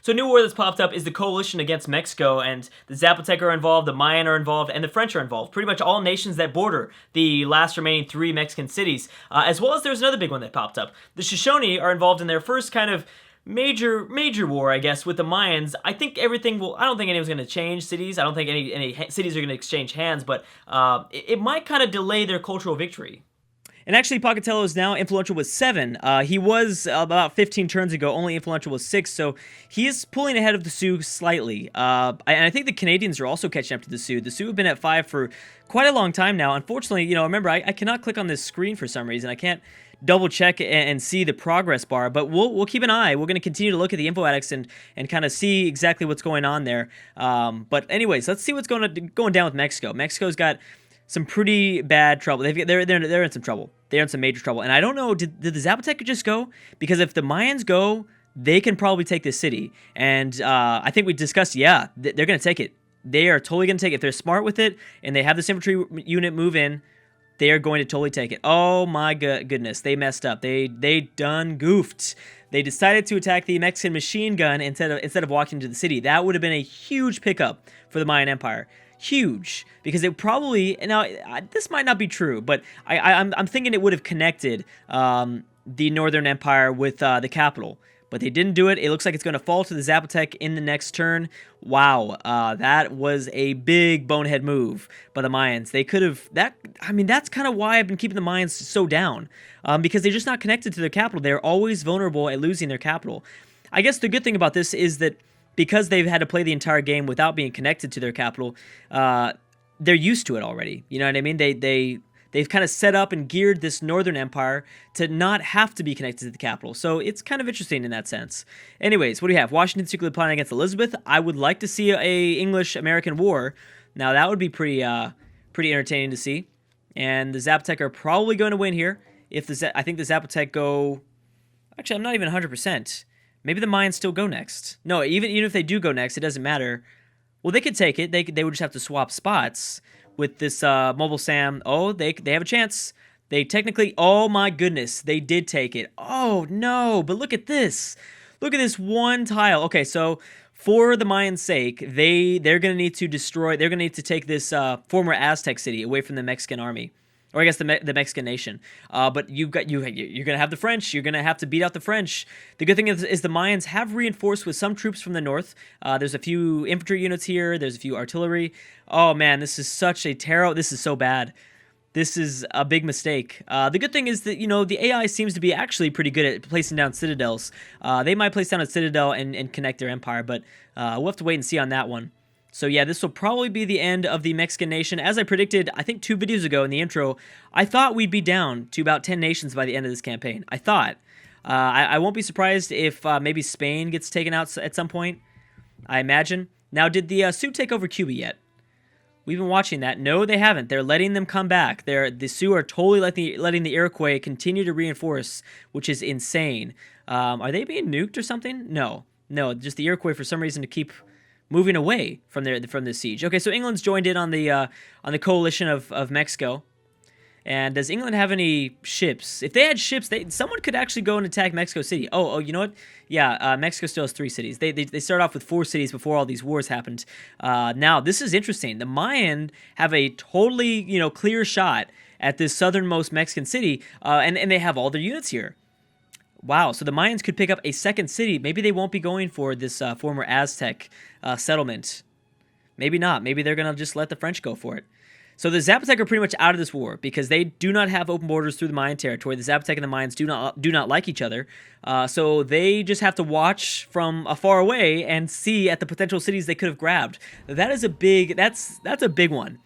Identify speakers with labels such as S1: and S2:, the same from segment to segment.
S1: So a new war that's popped up is the coalition against Mexico, and the Zapotec are involved, the Mayan are involved, and the French are involved. Pretty much all nations that border the last remaining 3 Mexican cities, as well as there's another big one that popped up. The Shoshone are involved in their first kind of major war, I guess, with the Mayans. I think everything will. I don't think anyone's going to change cities. I don't think any cities are going to exchange hands, but it might kind of delay their cultural victory.
S2: And actually, Pocatello is now influential with 7. He was about 15 turns ago only influential with 6, so he is pulling ahead of the Sioux slightly. And I think the Canadians are also catching up to the Sioux. The Sioux have been at 5 for quite a long time now. Unfortunately, remember, I cannot click on this screen for some reason. I can't double check and see the progress bar, but we'll keep an eye. We're going to continue to look at the info addicts and kind of see exactly what's going on there. But anyways, let's see what's going down with Mexico. Mexico's got some pretty bad trouble. They're in some trouble. They're in some major trouble. And I don't know, did the Zapotec just go? Because if the Mayans go, they can probably take this city. And I think we discussed, they're going to take it. They are totally going to take it. If they're smart with it and they have this infantry unit move in, they are going to totally take it. Oh my goodness, they messed up. They done goofed. They decided to attack the Mexican machine gun instead of walking into the city. That would have been a huge pickup for the Mayan Empire. Huge, because it probably, now this might not be true, but I'm thinking it would have connected the Northern Empire with the capital, but they didn't do it. It looks like it's going to fall to the Zapotec in the next turn. Wow, that was a big bonehead move by the Mayans. They could have, that's kind of why I've been keeping the Mayans so down, because they're just not connected to their capital. They're always vulnerable at losing their capital. I guess the good thing about this is that because they've had to play the entire game without being connected to their capital, they're used to it already. You know what I mean? They've kind of set up and geared this Northern Empire to not have to be connected to the capital. So it's kind of interesting in that sense. Anyways, what do you have? Washington secretly plotting against Elizabeth. I would like to see a English-American war. Now that would be pretty entertaining to see. And the Zapotec are probably going to win here. I think the Zapotec go. Actually, I'm not even 100%. Maybe the Mayans still go next. No, even if they do go next, it doesn't matter. Well, they could take it. They would just have to swap spots with this mobile Sam. Oh, they have a chance. They technically, oh my goodness, they did take it. Oh no, but look at this. Look at this one tile. Okay, so for the Mayans' sake, they're going to need to destroy, they're going to need to take this former Aztec city away from the Mexican army. Or I guess the Mexican nation. But you're going to have the French. You're going to have to beat out the French. The good thing is the Mayans have reinforced with some troops from the north. There's a few infantry units here. There's a few artillery. Oh man, this is such a terror. This is so bad. This is a big mistake. The good thing is that, the AI seems to be actually pretty good at placing down citadels. They might place down a citadel and connect their empire, but we'll have to wait and see on that one. So yeah, this will probably be the end of the Mexican nation. As I predicted, I think 2 videos ago in the intro, I thought we'd be down to about 10 nations by the end of this campaign. I thought. I won't be surprised if maybe Spain gets taken out at some point, I imagine. Now, did the Sioux take over Cuba yet? We've been watching that. No, they haven't. They're letting them come back. The Sioux are totally letting the Iroquois continue to reinforce, which is insane. Are they being nuked or something? No, just the Iroquois for some reason to keep moving away from the siege. Okay, so England's joined in on the coalition of Mexico. And does England have any ships? If they had ships, someone could actually go and attack Mexico City. Oh, you know what? Yeah, Mexico still has 3 cities. They start off with 4 cities before all these wars happened. Now, this is interesting. The Mayan have a totally, clear shot at this southernmost Mexican city, and they have all their units here. Wow, so the Mayans could pick up a second city. Maybe they won't be going for this former Aztec settlement. Maybe not. Maybe they're going to just let the French go for it. So the Zapotec are pretty much out of this war because they do not have open borders through the Mayan territory. The Zapotec and the Mayans do not like each other. So they just have to watch from afar away and see at the potential cities they could have grabbed. That's a big one.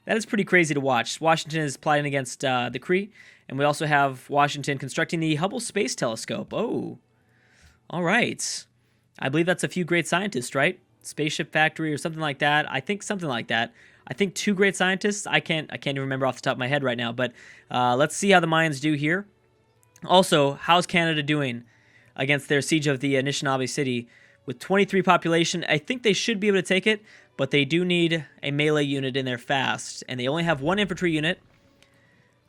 S2: That is pretty crazy to watch. Washington is plotting against the Cree. And we also have Washington constructing the Hubble Space Telescope. Oh, all right. I believe that's a few great scientists, right? Spaceship Factory or something like that. I think something like that. I think 2 great scientists. I can't even remember off the top of my head right now. But let's see how the Mayans do here. Also, how's Canada doing against their siege of the Anishinaabe city? With 23 population, I think they should be able to take it. But they do need a melee unit in there fast. And they only have 1 infantry unit.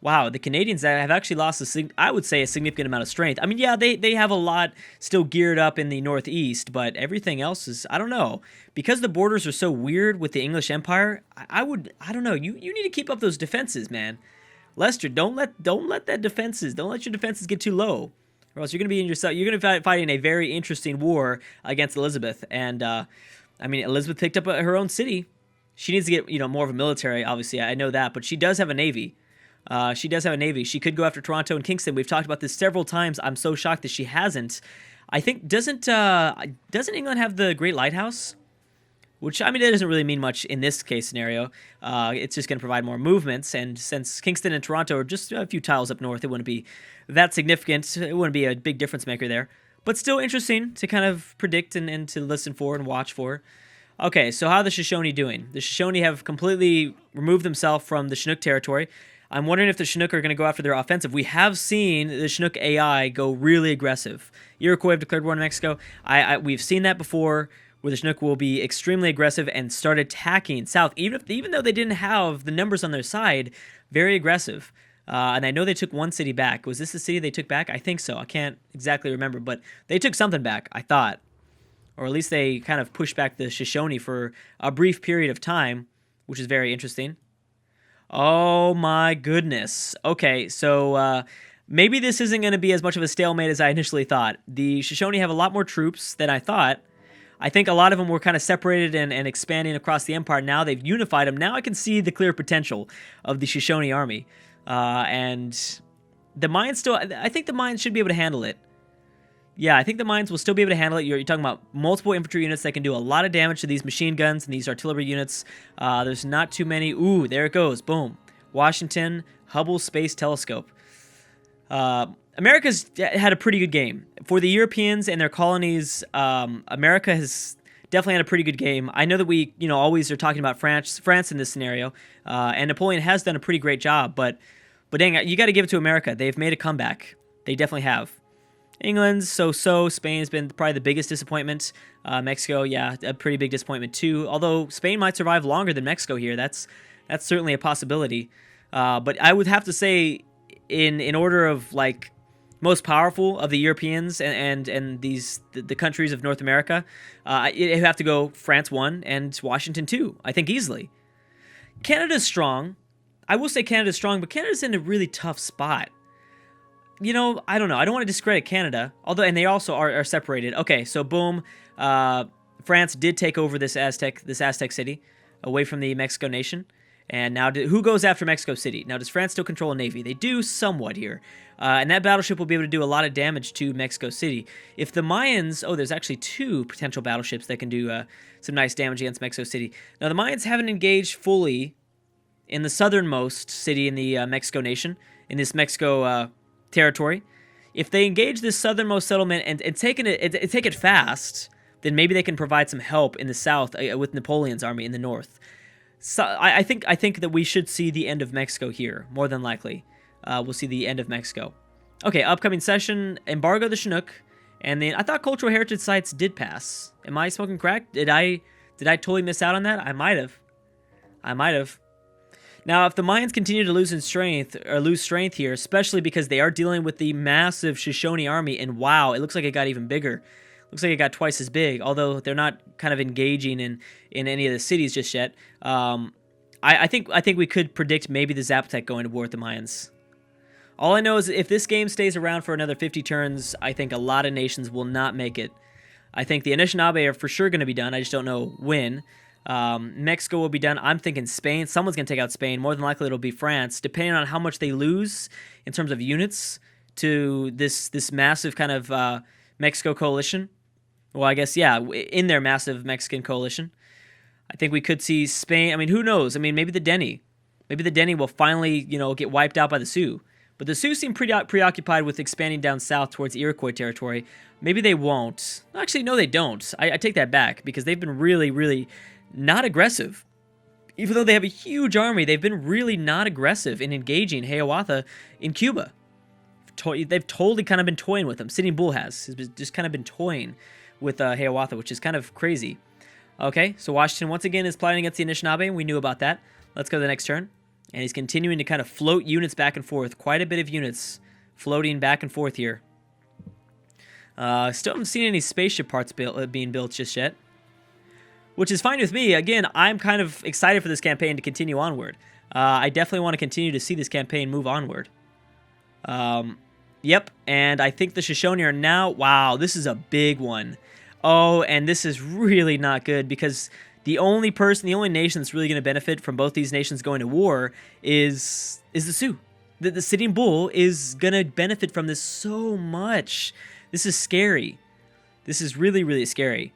S2: Wow, the Canadians have actually lost, I would say, a significant amount of strength. I mean, yeah, they have a lot still geared up in the northeast, but everything else is, I don't know. Because the borders are so weird with the English Empire, I don't know. You need to keep up those defenses, man. Lester, don't let your defenses get too low, or else you're gonna be fighting a very interesting war against Elizabeth. And I mean, Elizabeth picked up her own city. She needs to get more of a military. Obviously, I know that, but she does have a navy. She does have a navy. She could go after Toronto and Kingston. We've talked about this several times. I'm so shocked that she hasn't. I think doesn't England have the Great Lighthouse? Which, I mean, it doesn't really mean much in this case scenario. It's just going to provide more movements, and since Kingston and Toronto are just a few tiles up north, it wouldn't be that significant. It wouldn't be a big difference maker there. But still interesting to kind of predict and to listen for and watch for. Okay, so how are the Shoshone doing? The Shoshone have completely removed themselves from the Chinook territory. I'm wondering if the Chinook are going to go after their offensive. We have seen the Chinook AI go really aggressive. Iroquois have declared war on Mexico. We've seen that before, where the Chinook will be extremely aggressive and start attacking south, even though they didn't have the numbers on their side, very aggressive. And I know they took one city back. Was this the city they took back? I think so. I can't exactly remember, but they took something back, I thought. Or at least they kind of pushed back the Shoshone for a brief period of time, which is very interesting. Oh my goodness. Okay, so maybe this isn't going to be as much of a stalemate as I initially thought. The Shoshone have a lot more troops than I thought. I think a lot of them were kind of separated and expanding across the empire. Now they've unified them. Now I can see the clear potential of the Shoshone army. And the Mayans still, I think the Mayans should be able to handle it. Yeah, I think the Mayans will still be able to handle it. You're talking about multiple infantry units that can do a lot of damage to these machine guns and these artillery units. There's not too many. Ooh, there it goes. Boom. Washington, Hubble Space Telescope. America's had a pretty good game. For the Europeans and their colonies, America has definitely had a pretty good game. I know that we, always are talking about France in this scenario, and Napoleon has done a pretty great job, but dang, you got to give it to America. They've made a comeback. They definitely have. England, so-so. Spain has been probably the biggest disappointment. Mexico, yeah, a pretty big disappointment too. Although Spain might survive longer than Mexico here. That's certainly a possibility. But I would have to say, in order of like most powerful of the Europeans and the countries of North America, you have to go France 1 and Washington 2. I think easily. Canada's strong. I will say Canada's strong, but Canada's in a really tough spot. I don't know. I don't want to discredit Canada, and they also are separated. Okay, so boom, France did take over this Aztec city away from the Mexico nation, and now who goes after Mexico City? Now, does France still control a navy? They do somewhat here, and that battleship will be able to do a lot of damage to Mexico City. If the Mayans, there's actually 2 potential battleships that can do some nice damage against Mexico City. Now, the Mayans haven't engaged fully in the southernmost city in the Mexico nation, in this Mexico territory. If they engage this southernmost settlement and take it fast, then maybe they can provide some help in the south with Napoleon's army in the north. So I think that we should see the end of Mexico here, more than likely. We'll see the end of Mexico. Okay, upcoming session, embargo the Chinook, and then I thought cultural heritage sites did pass. Am I smoking crack? Did I totally miss out on that? I might have. Now, if the Mayans continue to lose strength here, especially because they are dealing with the massive Shoshone army, and wow, it looks like it got even bigger. Looks like it got twice as big, although they're not kind of engaging in any of the cities just yet. I think we could predict maybe the Zapotec going to war with the Mayans. All I know is if this game stays around for another 50 turns, I think a lot of nations will not make it. I think the Anishinaabe are for sure going to be done. I just don't know when. Mexico will be done. I'm thinking Spain. Someone's going to take out Spain. More than likely, it'll be France, depending on how much they lose in terms of units to this massive kind of Mexico coalition. Well, I guess, yeah, in their massive Mexican coalition. I think we could see Spain. I mean, who knows? I mean, maybe the Denny will finally, get wiped out by the Sioux. But the Sioux seem preoccupied with expanding down south towards Iroquois territory. Maybe they won't. Actually, no, they don't. I take that back because they've been really, really not aggressive. Even though they have a huge army, they've been really not aggressive in engaging Hiawatha in Cuba. They've totally kind of been toying with them. Sitting Bull has just kind of been toying with Hiawatha, which is kind of crazy. Okay, so Washington once again is plotting against the Anishinaabe, and we knew about that. Let's go to the next turn. and he's continuing to kind of float units back and forth. Quite a bit of units floating back and forth here. Still haven't seen any spaceship parts being built just yet, which is fine with me. Again, I'm kind of excited for this campaign to continue onward. I definitely want to continue to see this campaign move onward. Yep, and I think the Shoshone are now... Wow, this is a big one. Oh, and this is really not good because the only nation that's really going to benefit from both these nations going to war is the Sioux. The Sitting Bull is going to benefit from this so much. This is scary. This is really, really scary.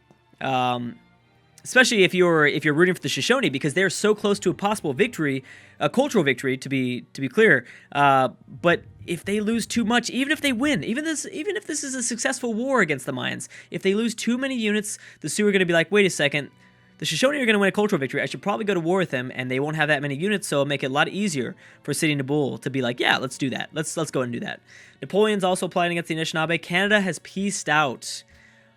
S2: Especially if you're rooting for the Shoshone, because they're so close to a possible victory, a cultural victory to be clear. But if they lose too much, even if they win, even if this is a successful war against the Mayans, if they lose too many units, the Sioux are going to be like, wait a second, the Shoshone are going to win a cultural victory. I should probably go to war with them, and they won't have that many units, so it'll make it a lot easier for Sitting Bull to be like, yeah, let's do that. Let's go and do that. Napoleon's also applying against the Anishinaabe. Canada has peaced out.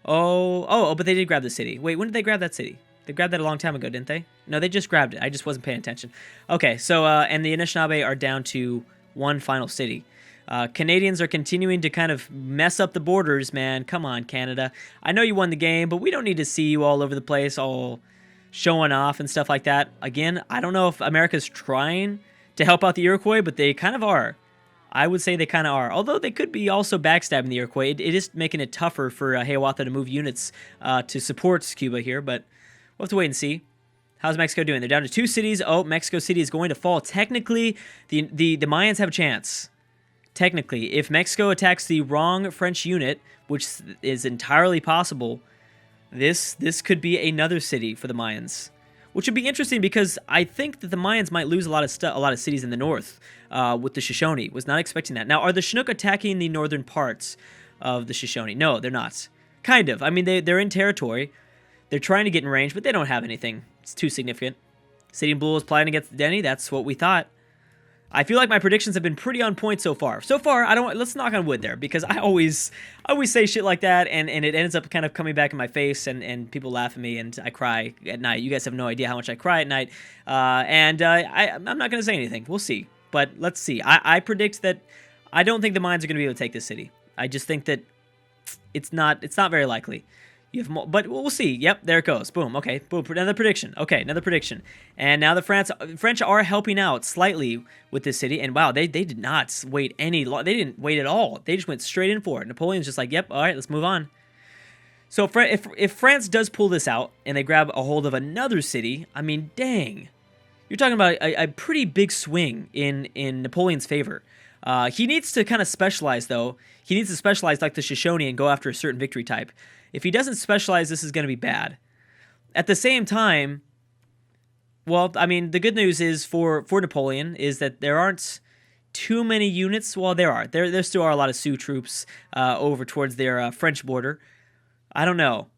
S2: Oh, but they did grab the city. Wait, when did they grab that city? They grabbed that a long time ago, didn't they? No, they just grabbed it. I just wasn't paying attention. Okay, so, and the Anishinaabe are down to one final city. Canadians are continuing to kind of mess up the borders, man. Come on, Canada. I know you won the game, but we don't need to see you all over the place, all showing off and stuff like that. Again, I don't know if America's trying to help out the Iroquois, but they kind of are. I would say they kind of are. Although they could be also backstabbing the Iroquois. It is making it tougher for Hiawatha to move units to support Cuba here, but we'll have to wait and see. How's Mexico doing? They're down to 2 cities. Oh, Mexico City is going to fall. Technically, the Mayans have a chance. Technically, if Mexico attacks the wrong French unit, which is entirely possible, this could be another city for the Mayans, which would be interesting because I think that the Mayans might lose a lot of cities in the north with the Shoshone. Was not expecting that. Now, are the Chinook attacking the northern parts of the Shoshone? No, they're not. Kind of. I mean, they're in territory. They're trying to get in range, but they don't have anything. It's too significant. Sitting Bull is playing against Denny. That's what we thought. I feel like my predictions have been pretty on point so far. So far, let's knock on wood there, because I always say shit like that, and it ends up kind of coming back in my face, and people laugh at me, and I cry at night. You guys have no idea how much I cry at night, I'm not going to say anything. We'll see, but let's see. I predict that I don't think the Mayans are going to be able to take this city. I just think that it's not very likely. But we'll see. Yep, there it goes. Boom. Okay. Boom. Another prediction. Okay, another prediction. And now the French are helping out slightly with this city. And wow, they did not wait they didn't wait at all. They just went straight in for it. Napoleon's just like, yep, all right, let's move on. So if France does pull this out and they grab a hold of another city, I mean, dang, you're talking about a pretty big swing in Napoleon's favor. He needs to kind of specialize, though. He needs to specialize like the Shoshone and go after a certain victory type. If he doesn't specialize, this is going to be bad. At the same time, well, I mean, the good news is for Napoleon is that there aren't too many units. Well, there are. There still are a lot of Sioux troops over towards their French border. I don't know.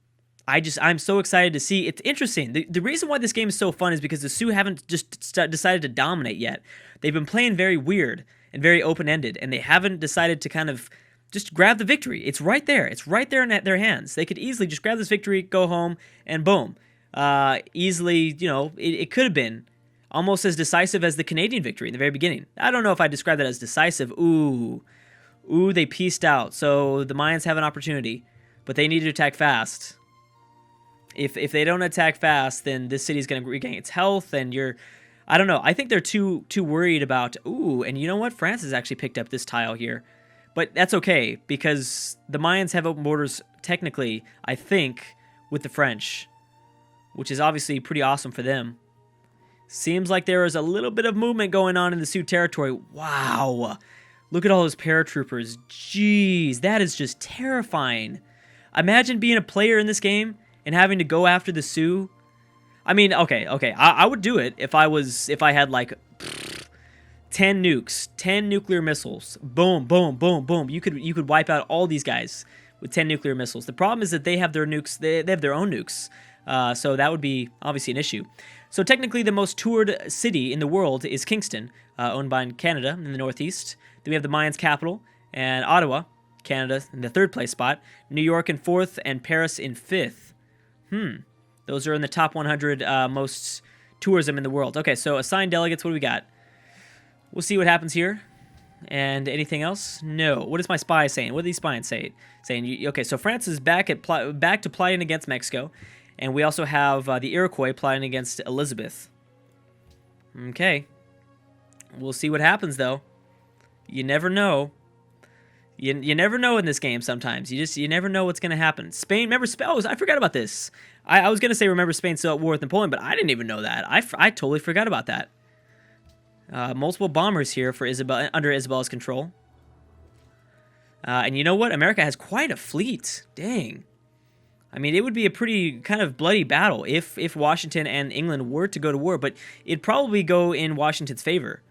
S2: I'm so excited to see. It's interesting. The reason why this game is so fun is because the Sioux haven't just decided to dominate yet. They've been playing very weird and very open-ended, and they haven't decided to kind of just grab the victory. It's right there. It's right there in their hands. They could easily just grab this victory, go home, and boom. Easily, it could have been almost as decisive as the Canadian victory in the very beginning. I don't know if I describe that as decisive. Ooh, they pieced out. So the Mayans have an opportunity, but they need to attack fast. If they don't attack fast, then this city's going to regain its health, and I don't know. I think they're too worried about, and you know what? France has actually picked up this tile here. But that's okay, because the Mayans have open borders, technically, I think, with the French, which is obviously pretty awesome for them. Seems like there is a little bit of movement going on in the Sioux territory. Wow. Look at all those paratroopers. Jeez, that is just terrifying. Imagine being a player in this game and having to go after the Sioux. I mean, okay, I would do it if I had like 10 nukes, 10 nuclear missiles. Boom, boom, boom, boom. You could wipe out all these guys with 10 nuclear missiles. The problem is that they have their nukes. They have their own nukes. So that would be obviously an issue. So technically the most toured city in the world is Kingston, owned by Canada in the northeast. Then we have the Mayans' capital, and Ottawa, Canada, in the 3rd place spot. New York in 4th, and Paris in 5th. Those are in the top 100 most tourism in the world. Okay, so assigned delegates, what do we got? We'll see what happens here. And anything else? No. What is my spy saying? What are these spies saying? Okay, so France is back to plotting against Mexico, and we also have the Iroquois plotting against Elizabeth. Okay. We'll see what happens, though. You never know. You never know in this game sometimes. You never know what's going to happen. Spain, remember, I forgot about this. I was going to say remember Spain still at war with Napoleon, but I didn't even know that. I totally forgot about that. Multiple bombers here for under Isabella's control. And you know what? America has quite a fleet. Dang. I mean, it would be a pretty kind of bloody battle if Washington and England were to go to war, but it'd probably go in Washington's favor.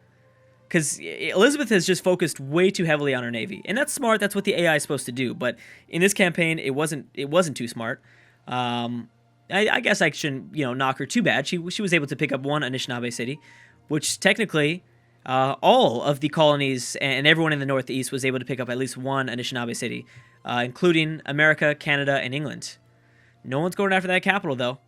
S2: Because Elizabeth has just focused way too heavily on her navy. And that's smart. That's what the AI is supposed to do. But in this campaign, it wasn't too smart. I guess I shouldn't, knock her too bad. She was able to pick up one Anishinaabe city, which technically all of the colonies and everyone in the Northeast was able to pick up at least one Anishinaabe city, including America, Canada, and England. No one's going after that capital, though.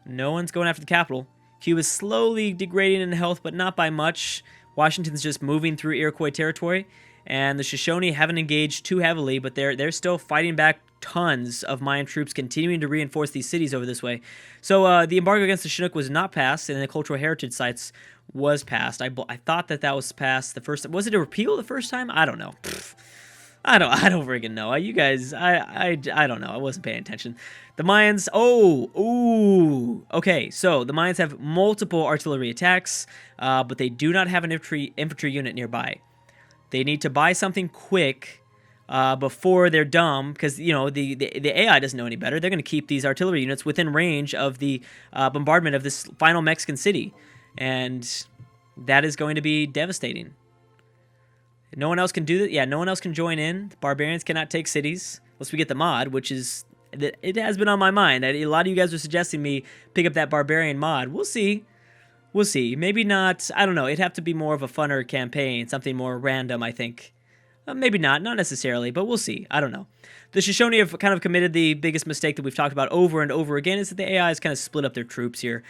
S2: No one's going after the capital. Cuba's slowly degrading in health, but not by much. Washington's just moving through Iroquois territory, and the Shoshone haven't engaged too heavily, but they're still fighting back tons of Mayan troops, continuing to reinforce these cities over this way. So the embargo against the Chinook was not passed, and the cultural heritage sites was passed. I thought that was passed the first. Was it a repeal the first time? I don't know. I don't friggin' know. You guys, I don't know. I wasn't paying attention. The Mayans. Okay. So the Mayans have multiple artillery attacks, but they do not have an infantry unit nearby. They need to buy something quick before they're dumb, because the AI doesn't know any better. They're going to keep these artillery units within range of the bombardment of this final Mexican city, and that is going to be devastating. No one else can do that. Yeah, no one else can join in. The barbarians cannot take cities unless we get the mod, which is it has been on my mind. A lot of you guys are suggesting me pick up that barbarian mod. We'll see. We'll see. Maybe not. I don't know. It'd have to be more of a funner campaign, something more random, I think. Maybe not necessarily, but we'll see. I don't know. The Shoshone have kind of committed the biggest mistake that we've talked about over and over again, is that the AI has kind of split up their troops here,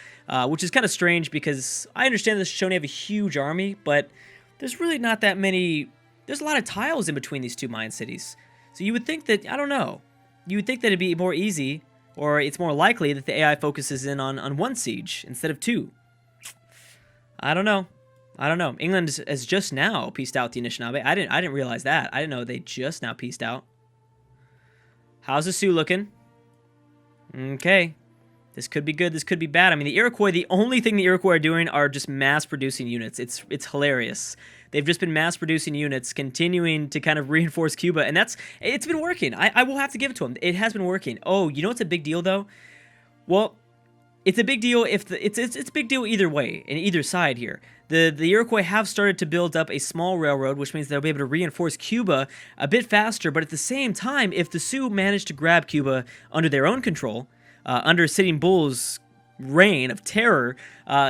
S2: which is kind of strange because I understand the Shoshone have a huge army, but there's really not that many. There's a lot of tiles in between these two Mayan cities. So you would think that, I don't know, you would think that it'd be more easy, or it's more likely that the AI focuses in on one siege instead of two. I don't know. England has just now pieced out the Anishinaabe. I didn't realize that. I didn't know they just now pieced out. How's the Sioux looking? Okay. This could be good. This could be bad. I mean, the Iroquois, the only thing the Iroquois are doing are just mass-producing units. It's hilarious. They've just been mass-producing units, continuing to kind of reinforce Cuba, and it's been working. I will have to give it to them. It has been working. Oh, you know what's a big deal, though? Well, it's a big deal if it's a big deal either way, in either side here. The Iroquois have started to build up a small railroad, which means they'll be able to reinforce Cuba a bit faster, but at the same time, if the Sioux manage to grab Cuba under their own control, under Sitting Bull's reign of terror,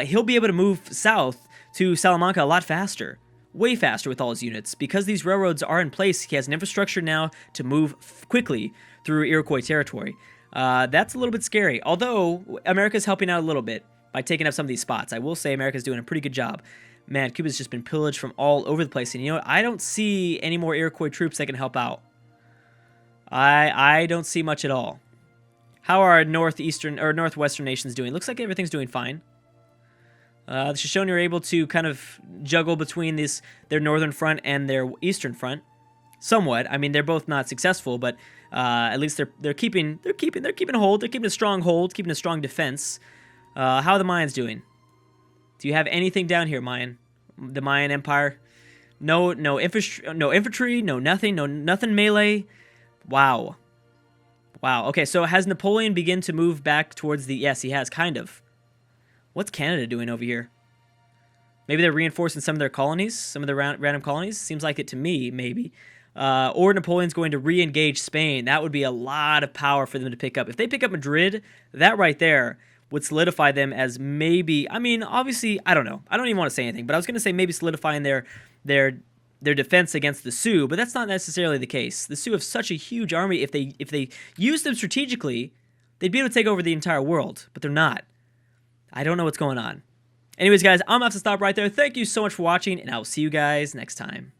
S2: he'll be able to move south to Salamanca a lot faster. Way faster with all his units. Because these railroads are in place, he has an infrastructure now to move quickly through Iroquois territory. That's a little bit scary. Although, America's helping out a little bit by taking up some of these spots. I will say America's doing a pretty good job. Man, Cuba's just been pillaged from all over the place. And you know what? I don't see any more Iroquois troops that can help out. I don't see much at all. How are our northwestern nations doing? Looks like everything's doing fine. The Shoshone are able to kind of juggle between their northern front and their eastern front, somewhat. I mean, they're both not successful, but at least they're keeping a hold. They're keeping a strong hold, keeping a strong defense. How are the Mayans doing? Do you have anything down here, Mayan? The Mayan Empire? No infantry, no nothing melee. Wow. Okay, so has Napoleon begun to move back towards the? Yes, he has, kind of. What's Canada doing over here? Maybe they're reinforcing some of their colonies, some of the random colonies. Seems like it to me, maybe. Or Napoleon's going to re-engage Spain. That would be a lot of power for them to pick up. If they pick up Madrid, that right there would solidify them as maybe. I mean, obviously, I don't know. I don't even want to say anything, but I was going to say maybe solidifying their defense against the Sioux, but that's not necessarily the case. The Sioux have such a huge army. If they use them strategically, they'd be able to take over the entire world, but they're not. I don't know what's going on. Anyways, guys, I'm going to have to stop right there. Thank you so much for watching, and I will see you guys next time.